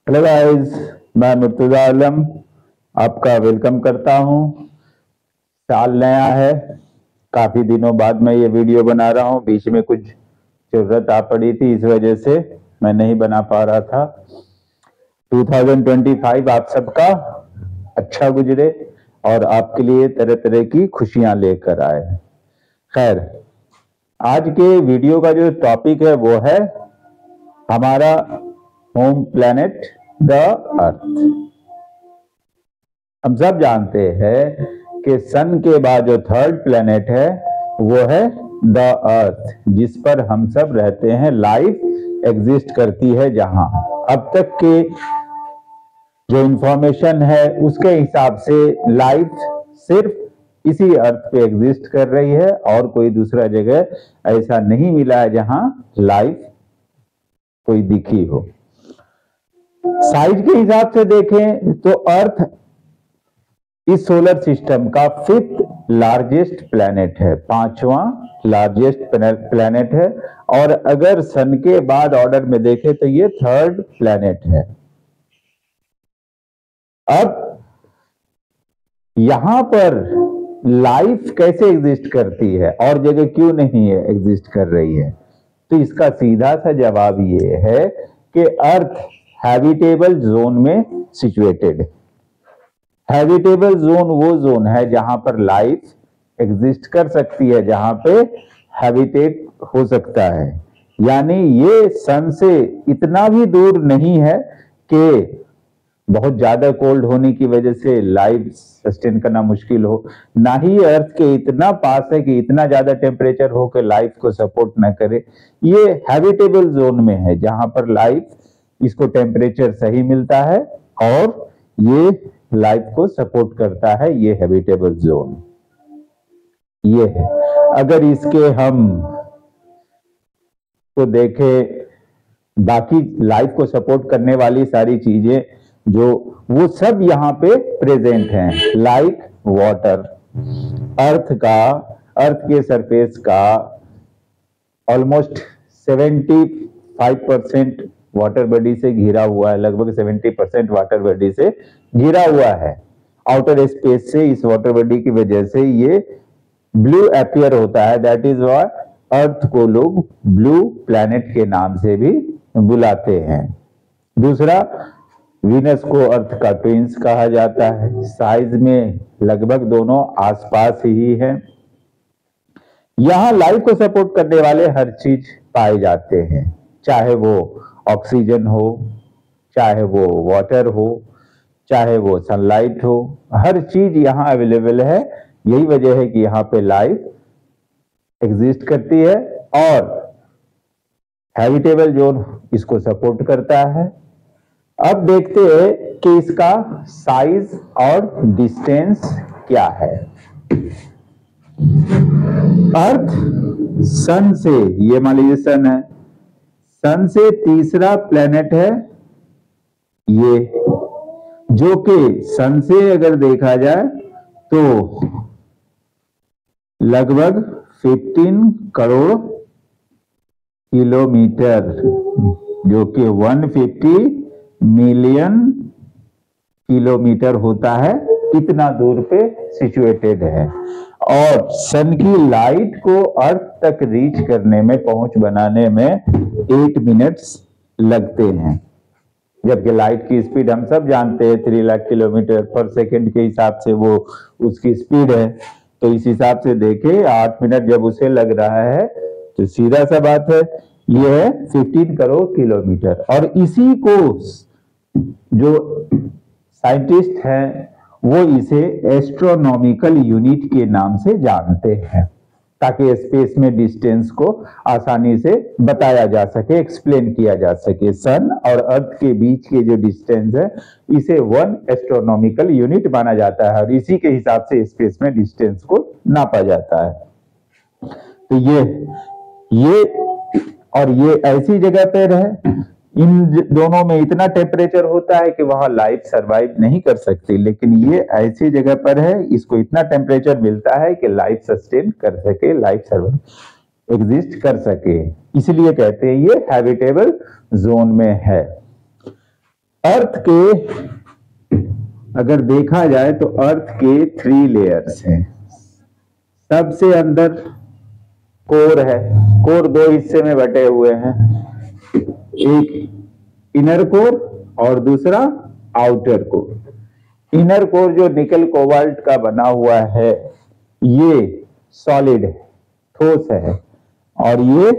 Hello guys, मैं मुर्तजा आलम आपका welcome करता हूं। साल नया है, काफी दिनों बाद मैं ये वीडियो बना रहा हूं। बीच में कुछ जरूरत आ पड़ी थी, इस वजह से मैं नहीं बना पा रहा था। 2025 आप सबका अच्छा गुजरे और आपके लिए तरह तरह की खुशियां लेकर आए। खैर, आज के वीडियो का जो टॉपिक है वो है हमारा होम प्लैनेट द अर्थ। हम सब जानते हैं कि सन के बाद जो थर्ड प्लैनेट है वो है द अर्थ, जिस पर हम सब रहते हैं, लाइफ एग्जिस्ट करती है। जहां अब तक के जो इंफॉर्मेशन है उसके हिसाब से लाइफ सिर्फ इसी अर्थ पे एग्जिस्ट कर रही है और कोई दूसरा जगह ऐसा नहीं मिला है जहां लाइफ कोई दिखी हो। साइज के हिसाब से देखें तो अर्थ इस सोलर सिस्टम का 5th लार्जेस्ट प्लैनेट है, 5वां लार्जेस्ट प्लैनेट है। और अगर सन के बाद ऑर्डर में देखें तो ये 3rd प्लैनेट है। अब यहां पर लाइफ कैसे एग्जिस्ट करती है और जगह क्यों नहीं है एग्जिस्ट कर रही है, तो इसका सीधा सा जवाब ये है कि अर्थ हैबिटेबल जोन में सिचुएटेड है। हैबिटेबल जोन वो जोन है जहां पर लाइफ एग्जिस्ट कर सकती है, जहां पे हैबिटेट हो सकता है। यानी ये सन से इतना भी दूर नहीं है कि बहुत ज्यादा कोल्ड होने की वजह से लाइफ सस्टेन करना मुश्किल हो, ना ही अर्थ के इतना पास है कि इतना ज्यादा टेम्परेचर हो कि लाइफ को सपोर्ट ना करे। ये हैबिटेबल जोन में है जहां पर लाइफ, इसको टेम्परेचर सही मिलता है और ये लाइफ को सपोर्ट करता है। ये हैबिटेबल जोन ये है। अगर इसके हम तो देखें, बाकी लाइफ को सपोर्ट करने वाली सारी चीजें जो वो सब यहाँ पे प्रेजेंट हैं, लाइक वाटर। अर्थ के सरफेस का ऑलमोस्ट 75% वाटर बॉडी से घिरा हुआ है, लगभग 70% वाटर बॉडी से घिरा हुआ है। आउटर स्पेस से इस वाटर बॉडी की वजह से ये ब्लू अपीयर होता है। दैट इज व्हाई अर्थ को लोग ब्लू प्लैनेट के नाम से भी बुलाते हैं। दूसरा, वीनस को अर्थ का ट्विंस कहा जाता है। साइज में लगभग दोनों आसपास ही हैं। यहां लाइफ को सपोर्ट करने वाले हर चीज पाए जाते हैं, चाहे वो ऑक्सीजन हो, चाहे वो वाटर हो, चाहे वो सनलाइट हो, हर चीज यहां अवेलेबल है। यही वजह है कि यहां पे लाइफ एग्जिस्ट करती है और हैबिटेबल जोन इसको सपोर्ट करता है। अब देखते हैं कि इसका साइज और डिस्टेंस क्या है। अर्थ सन से, ये मान लीजिए सन है, सन से तीसरा प्लेनेट है ये, जो कि सन से अगर देखा जाए तो लगभग 15 करोड़ किलोमीटर, जो कि 150 मिलियन किलोमीटर होता है, इतना दूर पे सिचुएटेड है। और सन की लाइट को अर्थ तक रीच करने में, पहुंच बनाने में 8 मिनट्स लगते हैं, जबकि लाइट की स्पीड हम सब जानते हैं 3 लाख किलोमीटर पर सेकंड के हिसाब से वो उसकी स्पीड है। तो इस हिसाब से देखें 8 मिनट जब उसे लग रहा है तो सीधा सा बात है ये है 15 करोड़ किलोमीटर। और इसी को जो साइंटिस्ट हैं वो इसे एस्ट्रोनॉमिकल यूनिट के नाम से जानते हैं, ताकि स्पेस में डिस्टेंस को आसानी से बताया जा सके, एक्सप्लेन किया जा सके। सन और अर्थ के बीच के जो डिस्टेंस है इसे 1 एस्ट्रोनॉमिकल यूनिट माना जाता है और इसी के हिसाब से स्पेस में डिस्टेंस को नापा जाता है। तो ये और ये ऐसी जगह पर है, इन दोनों में इतना टेम्परेचर होता है कि वहां लाइफ सरवाइव नहीं कर सकती, लेकिन ये ऐसी जगह पर है, इसको इतना टेम्परेचर मिलता है कि लाइफ सस्टेन कर सके, लाइफ सर्वाइव एग्जिस्ट कर सके। इसलिए कहते हैं ये हैबिटेबल जोन में है। अर्थ के अगर देखा जाए तो अर्थ के 3 लेयर्स हैं। सबसे अंदर कोर है। कोर 2 हिस्से में बटे हुए हैं, एक इनर कोर और दूसरा आउटर कोर। इनर कोर जो निकल कोबाल्ट का बना हुआ है, ये सॉलिड है, ठोस है, और ये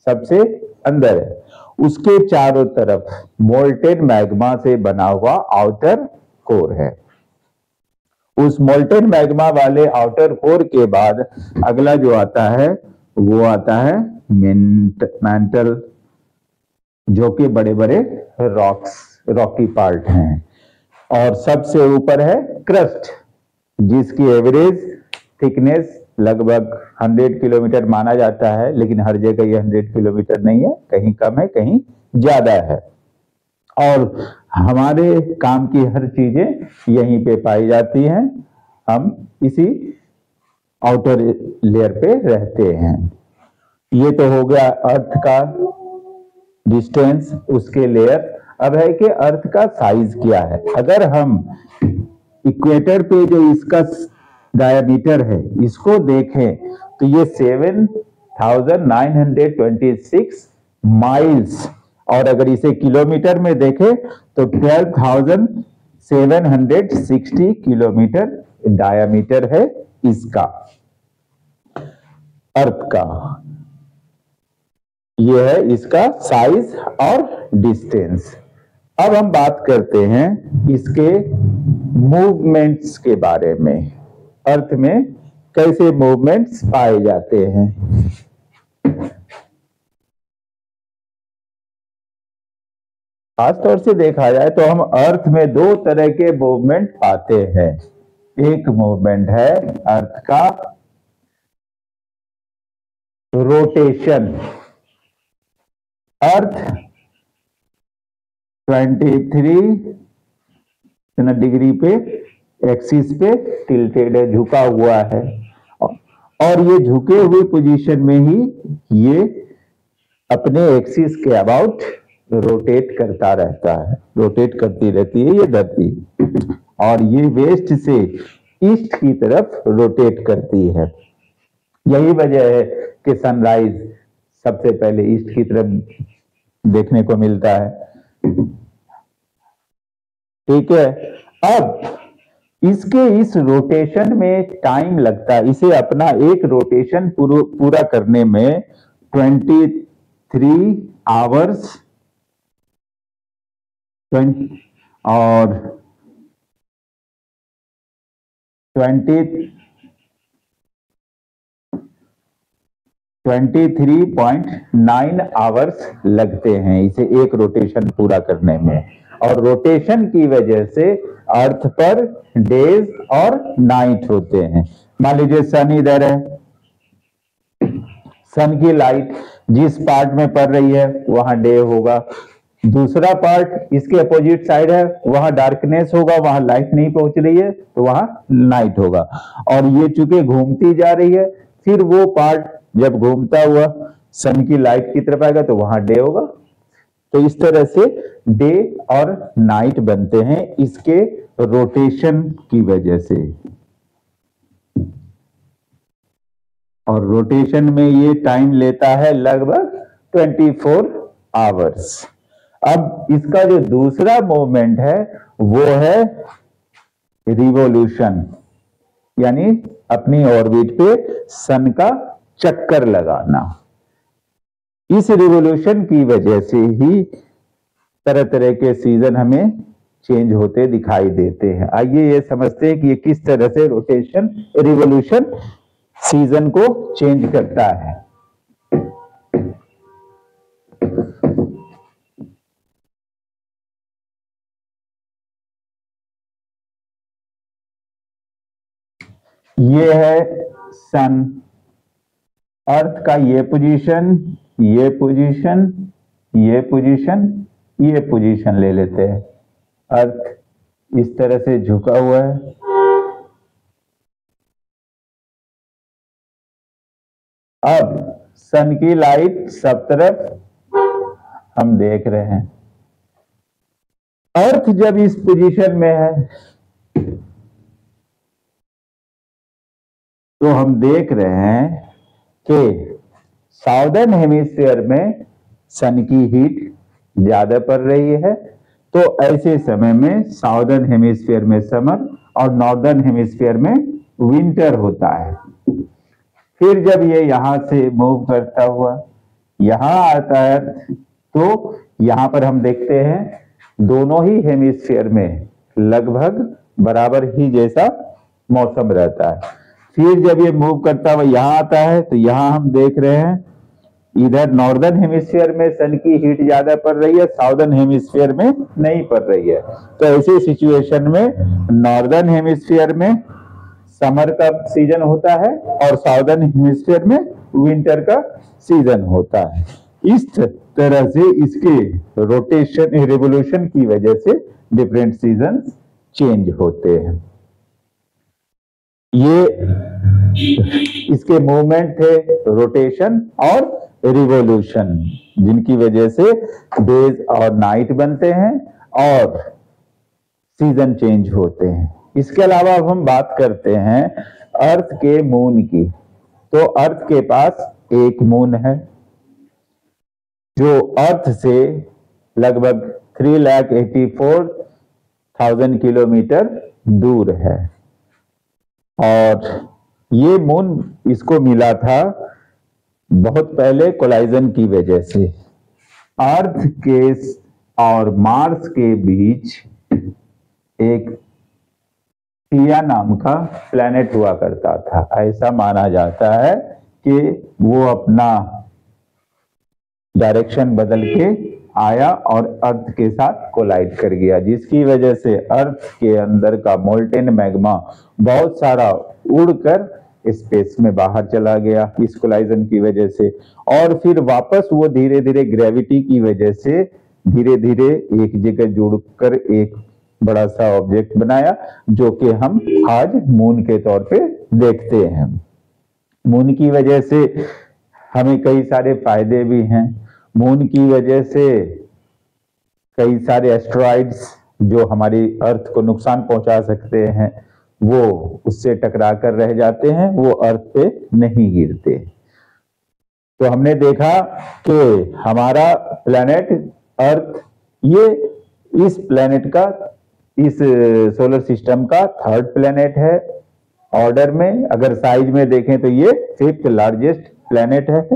सबसे अंदर है। उसके चारों तरफ मोल्टेन मैग्मा से बना हुआ आउटर कोर है। उस मोल्टेन मैग्मा वाले आउटर कोर के बाद अगला जो आता है वो आता है मैंटल, जो कि बड़े बड़े रॉकी पार्ट हैं। और सबसे ऊपर है क्रस्ट, जिसकी एवरेज थिकनेस लगभग 100 किलोमीटर माना जाता है, लेकिन हर जगह ये 100 किलोमीटर नहीं है, कहीं कम है कहीं ज्यादा है। और हमारे काम की हर चीजें यहीं पे पाई जाती हैं, हम इसी आउटर लेयर पे रहते हैं। ये तो हो गया अर्थ का डिस्टेंस, उसके लेयर। अब है कि अर्थ का साइज क्या है। अगर हम इक्वेटर पे जो इसका डायमीटर है इसको देखें तो ये 7,926 माइल्स, और अगर इसे किलोमीटर में देखें तो 12,760 किलोमीटर डायमीटर है इसका, अर्थ का। ये है इसका साइज और डिस्टेंस। अब हम बात करते हैं इसके मूवमेंट्स के बारे में। अर्थ में कैसे मूवमेंट्स पाए जाते हैं। खासतौर से देखा जाए तो हम अर्थ में 2 तरह के मूवमेंट पाते हैं। एक मूवमेंट है अर्थ का रोटेशन। अर्थ 23 डिग्री पे एक्सिस पे टिल्टेड है, झुका हुआ है, और ये झुके हुए पोजीशन में ही ये अपने एक्सिस के अबाउट रोटेट करता रहता है, रोटेट करती रहती है ये धरती, और ये वेस्ट से ईस्ट की तरफ रोटेट करती है। यही वजह है कि सनराइज सबसे पहले ईस्ट की तरफ देखने को मिलता है। ठीक है। अब इसके इस रोटेशन में टाइम लगता है, इसे अपना एक रोटेशन पूरा करने में 23 आवर्स और 23.9 आवर्स लगते हैं इसे एक रोटेशन पूरा करने में। और रोटेशन की वजह से अर्थ पर डेज और नाइट होते हैं। मान लीजिए सन इधर है, सन की लाइट जिस पार्ट में पड़ रही है वहां डे होगा, दूसरा पार्ट इसके अपोजिट साइड है वहां डार्कनेस होगा, वहां लाइट नहीं पहुंच रही है तो वहां नाइट होगा। और ये चूंकि घूमती जा रही है, फिर वो पार्ट जब घूमता हुआ सन की लाइट की तरफ आएगा तो वहां डे होगा। तो इस तरह से डे और नाइट बनते हैं इसके रोटेशन की वजह से। और रोटेशन में ये टाइम लेता है लगभग 24 आवर्स। अब इसका जो दूसरा मूवमेंट है वो है रिवॉल्यूशन, यानी अपनी ऑर्बिट पे सन का चक्कर लगाना। इस रिवॉल्यूशन की वजह से ही तरह तरह के सीजन हमें चेंज होते दिखाई देते हैं। आइए ये समझते हैं कि ये किस तरह से रोटेशन रिवॉल्यूशन सीजन को चेंज करता है। ये है सन, अर्थ का ये पोजीशन, ये पोजीशन, ये पोजीशन, ये पोजीशन ले लेते हैं। अर्थ इस तरह से झुका हुआ है, अब सन की लाइट सब तरफ हम देख रहे हैं। अर्थ जब इस पोजीशन में है तो हम देख रहे हैं कि साउदर्न हेमिस्फीयर में सन की हीट ज्यादा पड़ रही है, तो ऐसे समय में साउदर्न हेमिस्फीयर में समर और नॉर्दर्न हेमिस्फीयर में विंटर होता है। फिर जब ये यहां से मूव करता हुआ यहां आता है तो यहां पर हम देखते हैं दोनों ही हेमिस्फीयर में लगभग बराबर ही जैसा मौसम रहता है। फिर जब ये मूव करता हुआ यहां आता है तो यहां हम देख रहे हैं इधर नॉर्दर्न हेमिस्फीयर में सन की हीट ज्यादा पड़ रही है, साउदर्न हेमिस्फीयर में नहीं पड़ रही है। तो ऐसे सिचुएशन में नॉर्दर्न हेमिस्फीयर में समर का सीजन होता है और साउदर्न हेमिस्फीयर में विंटर का सीजन होता है। इस तरह से इसके रोटेशन रिवोल्यूशन की वजह से डिफरेंट सीजन चेंज होते हैं। ये इसके मूवमेंट थे रोटेशन और रिवोल्यूशन, जिनकी वजह से डेज और नाइट बनते हैं और सीजन चेंज होते हैं। इसके अलावा अब हम बात करते हैं अर्थ के मून की। तो अर्थ के पास एक मून है जो अर्थ से लगभग 3,84,000 किलोमीटर दूर है, और ये मून इसको मिला था बहुत पहले कोलाइजन की वजह से। अर्थ के और मार्स के बीच एक थिया नाम का प्लेनेट हुआ करता था। ऐसा माना जाता है कि वो अपना डायरेक्शन बदल के आया और अर्थ के साथ कोलाइड कर गया, जिसकी वजह से अर्थ के अंदर का मोल्टेन मैग्मा बहुत सारा उड़कर स्पेस में बाहर चला गया इस कोलाइजन की वजह से। और फिर वापस वो धीरे धीरे ग्रेविटी की वजह से धीरे धीरे एक जगह जुड़कर एक बड़ा सा ऑब्जेक्ट बनाया, जो कि हम आज मून के तौर पे देखते हैं। मून की वजह से हमें कई सारे फायदे भी हैं। मून की वजह से कई सारे एस्ट्रॉइड्स जो हमारी अर्थ को नुकसान पहुंचा सकते हैं वो उससे टकरा कर रह जाते हैं, वो अर्थ पे नहीं गिरते। तो हमने देखा कि हमारा प्लेनेट अर्थ ये इस प्लेनेट का, इस सोलर सिस्टम का थर्ड प्लेनेट है ऑर्डर में। अगर साइज में देखें तो ये 5th लार्जेस्ट प्लेनेट है।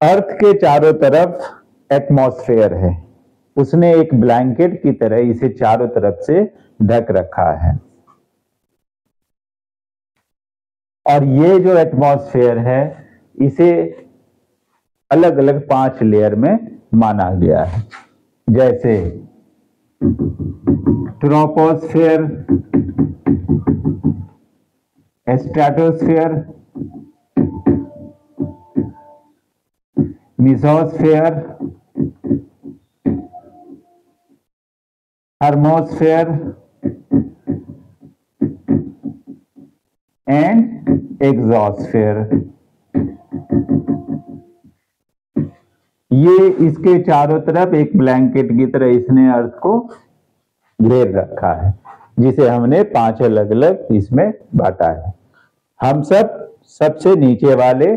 अर्थ के चारों तरफ एटमॉस्फेयर है, उसने एक ब्लैंकेट की तरह इसे चारों तरफ से ढक रखा है। और ये जो एटमॉस्फेयर है इसे अलग अलग 5 लेयर में माना गया है, जैसे troposphere, stratosphere, mesosphere, thermosphere and exosphere. ये इसके चारों तरफ एक ब्लैंकेट की तरह इसने अर्थ को घेर रखा है, जिसे हमने 5 अलग अलग इसमें बांटा है। हम सब सबसे नीचे वाले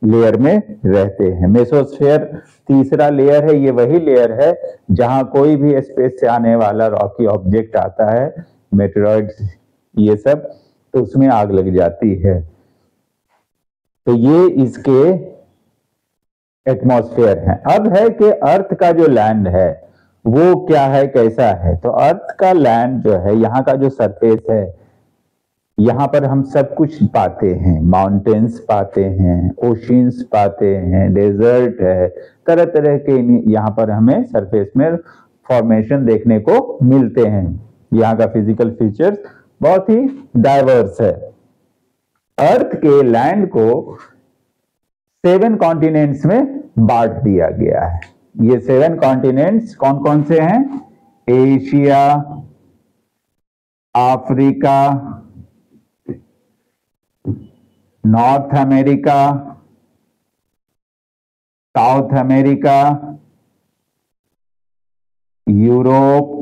लेयर में रहते हैं। मेसोस्फेयर तीसरा लेयर है। ये वही लेयर है जहां कोई भी स्पेस से आने वाला रॉकी ऑब्जेक्ट आता है, मेटेरॉइड्स ये सब, तो उसमें आग लग जाती है। तो ये इसके एटमॉस्फेयर है। अब है कि अर्थ का जो लैंड है वो क्या है, कैसा है। तो अर्थ का लैंड जो है, यहाँ का जो सरफेस है, यहाँ पर हम सब कुछ पाते हैं। माउंटेन्स पाते हैं, ओशियंस पाते हैं, डेजर्ट है, तरह तरह के यहाँ पर हमें सरफेस में फॉर्मेशन देखने को मिलते हैं। यहाँ का फिजिकल फीचर्स बहुत ही डाइवर्स है। अर्थ के लैंड को 7 कॉन्टिनेंट्स में बांट दिया गया है। ये 7 कॉन्टिनेंट्स कौन कौन से हैं? Asia, Africa, north America, south America, Europe,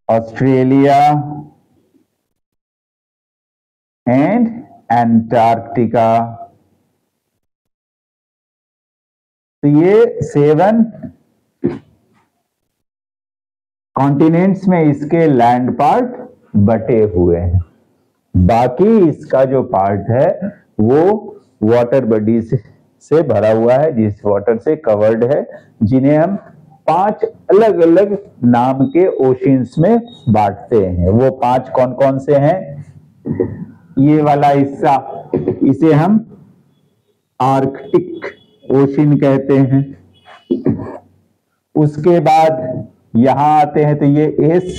Australia and Antarctica. तो ये 7 कॉन्टिनेंट्स में इसके लैंड पार्ट बटे हुए हैं। बाकी इसका जो पार्ट है वो वाटर बॉडी से भरा हुआ है, जिस वाटर से कवर्ड है, जिन्हें हम 5 अलग अलग नाम के ओशियंस में बांटते हैं। वो 5 कौन कौन से हैं? ये वाला हिस्सा, इसे हम आर्कटिक ओशियन कहते हैं। उसके बाद यहां आते हैं तो ये एस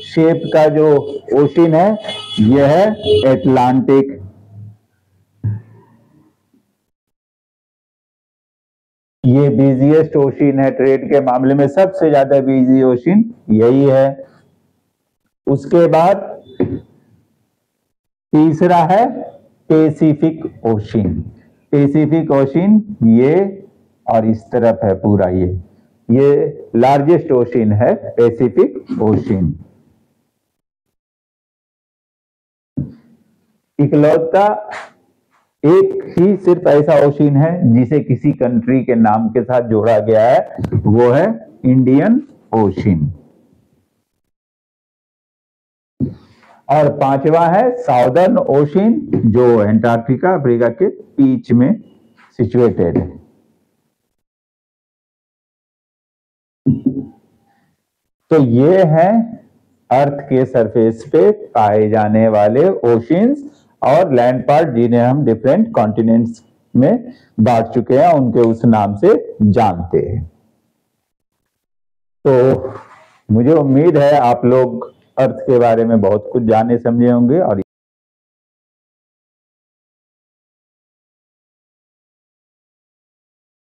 शेप का जो ओशियन है यह है एटलांटिक। ये बिजिएस्ट ओशियन है, ट्रेड के मामले में सबसे ज्यादा बिजी ओशियन यही है। उसके बाद तीसरा है पैसिफिक ओशियन। पैसिफिक ओशियन ये और इस तरफ है पूरा, ये लार्जेस्ट ओशियन है पैसिफिक ओशियन। इकलौता एक ही सिर्फ ऐसा ओशियन है जिसे किसी कंट्री के नाम के साथ जोड़ा गया है, वो है इंडियन ओशियन। और 5वां है साउदर्न ओशियन, जो एंटार्क्टिका अफ्रीका के बीच में सिचुएटेड है। तो ये है अर्थ के सरफेस पे पाए जाने वाले ओशियंस और लैंड पार्ट, जिन्हें हम डिफरेंट कॉन्टिनेंट्स में बांट चुके हैं, उनके उस नाम से जानते हैं। तो मुझे उम्मीद है आप लोग अर्थ के बारे में बहुत कुछ जाने समझे होंगे और